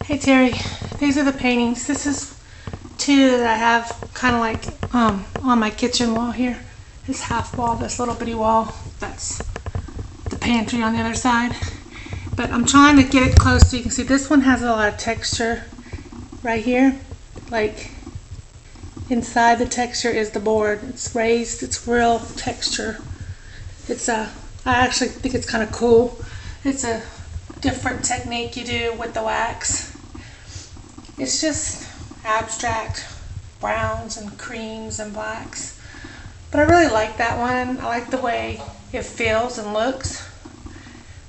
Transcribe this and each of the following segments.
Hey Terry, these are the paintings. This is two that I have kind of like on my kitchen wall here. This half wall, this little bitty wall, that's the pantry on the other side. But I'm trying to get it close so you can see this one has a lot of texture right here. Like inside the texture is the board. It's raised, it's real texture. I actually think it's kind of cool. It's a different technique you do with the wax. It's just abstract browns and creams and blacks. But I really like that one. I like the way it feels and looks.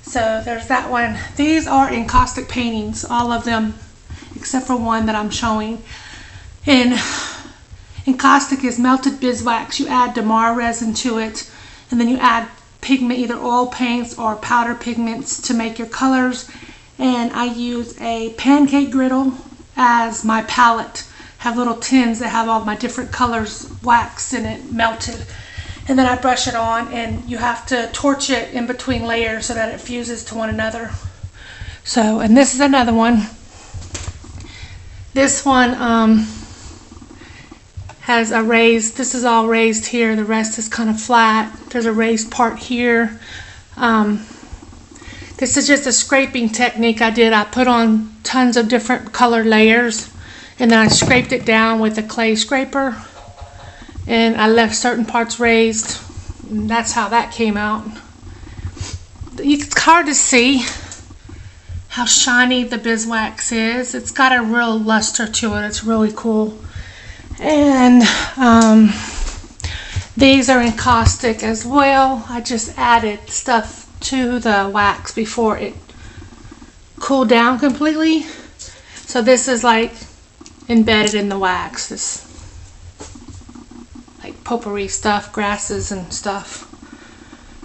So there's that one. These are encaustic paintings, all of them, except for one that I'm showing. And encaustic is melted beeswax. You add Damar resin to it, and then you add pigment, either oil paints or powder pigments to make your colors. And I use a pancake griddle as my palette. Have little tins that have all my different colors waxed in it, melted. And then I brush it on, and you have to torch it in between layers so that it fuses to one another. So, and this is another one. This one has a raised, this is all raised here, the rest is kind of flat. There's a raised part here. This is just a scraping technique I did. I put on tons of different color layers, and then I scraped it down with a clay scraper, and I left certain parts raised, and that's how that came out. It's hard to see how shiny the beeswax is. It's got a real luster to it. It's really cool. And these are encaustic as well. I just added stuff to the wax before it cooled down completely. So this is like embedded in the wax. This like potpourri stuff, grasses and stuff.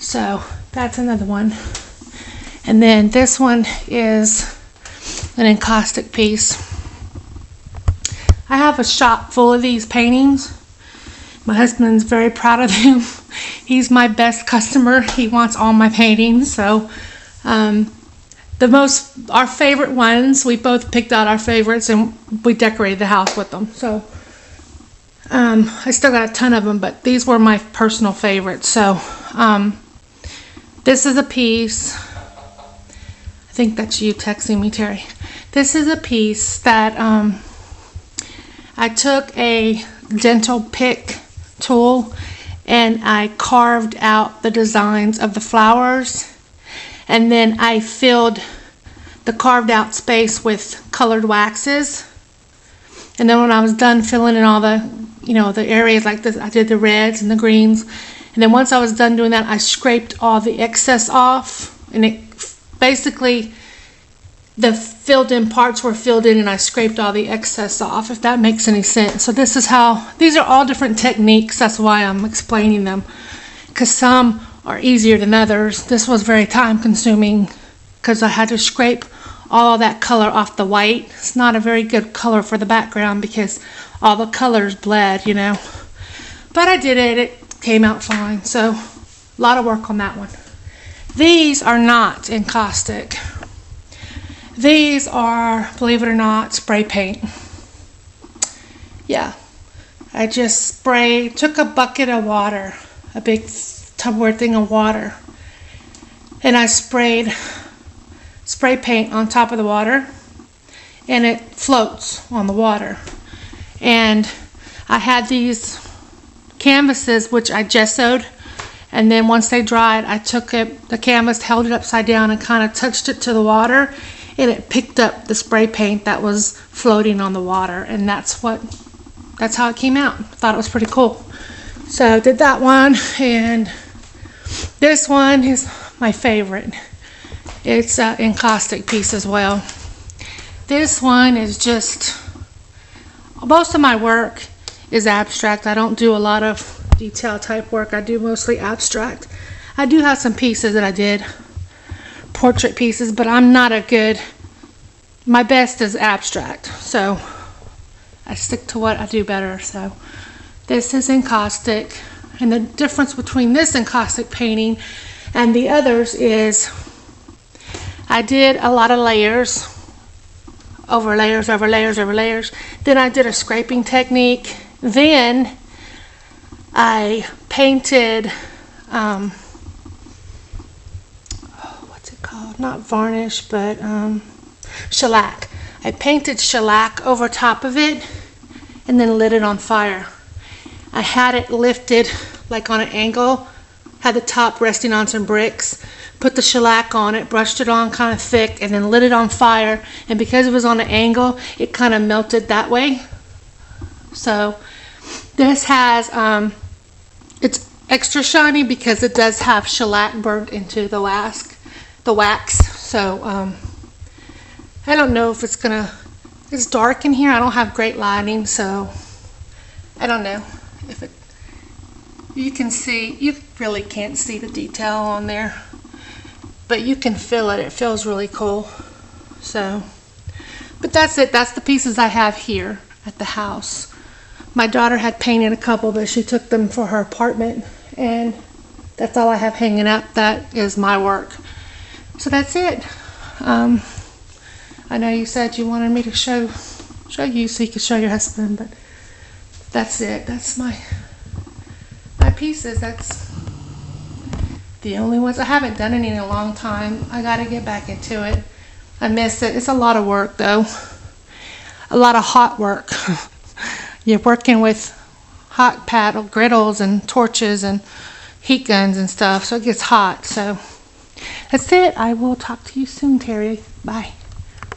So that's another one. And then this one is an encaustic piece. I have a shop full of these paintings. My husband's very proud of them. He's my best customer. He wants all my paintings. So our favorite ones, we both picked out our favorites and we decorated the house with them. So I still got a ton of them, but these were my personal favorites. So this is a piece. I think that's you texting me, Terry. This is a piece that I took a dental pick tool and I carved out the designs of the flowers, and then I filled the carved out space with colored waxes. And then when I was done filling in all the, the areas like this, I did the reds and the greens. And then once I was done doing that, I scraped all the excess off, and it basically, the filled in parts were filled in and I scraped all the excess off, if that makes any sense. So this is how, these are all different techniques. That's why I'm explaining them, because some are easier than others. This was very time consuming because I had to scrape all that color off the white. It's not a very good color for the background because all the colors bled, But I did it. It came out fine. So a lot of work on that one. These are not encaustic. These are, believe it or not, spray paint. Yeah, I just took a bucket of water, a big Tupperware thing of water, and I sprayed spray paint on top of the water, and it floats on the water. And I had these canvases which I gessoed, and then once they dried, I took the canvas, held it upside down, and kind of touched it to the water, and it picked up the spray paint that was floating on the water, and that's how it came out. I thought it was pretty cool. So I did that one, and this one is my favorite. It's an encaustic piece as well. This one is just, most of my work is abstract. I don't do a lot of detail type work. I do mostly abstract. I do have some pieces that I did, portrait pieces, but I'm not my best is abstract, so I stick to what I do better. So this is encaustic, and the difference between this encaustic painting and the others is I did a lot of layers over layers, over layers, over layers. Then I did a scraping technique. Then I painted, what's it called? Not varnish, but shellac. I painted shellac over top of it and then lit it on fire. I had it lifted like on an angle, had the top resting on some bricks, put the shellac on it, brushed it on kind of thick, and then lit it on fire. And because it was on an angle, it kind of melted that way. So this has, it's extra shiny because it does have shellac burnt into the wax. So I don't know if it's dark in here. I don't have great lighting, so I don't know if it, you can see, you really can't see the detail on there, but you can feel it. It feels really cool. So, but that's it. That's the pieces I have here at the house. My daughter had painted a couple, but she took them for her apartment, and that's all I have hanging up. That is my work. So that's it. I know you said you wanted me to show you so you could show your husband, but that's it. That's my pieces. That's the only ones. I haven't done any in a long time. I got to get back into it. I miss it. It's a lot of work, though. A lot of hot work. You're working with hot paddle griddles and torches and heat guns and stuff, so it gets hot. So that's it. I will talk to you soon, Terry. Bye.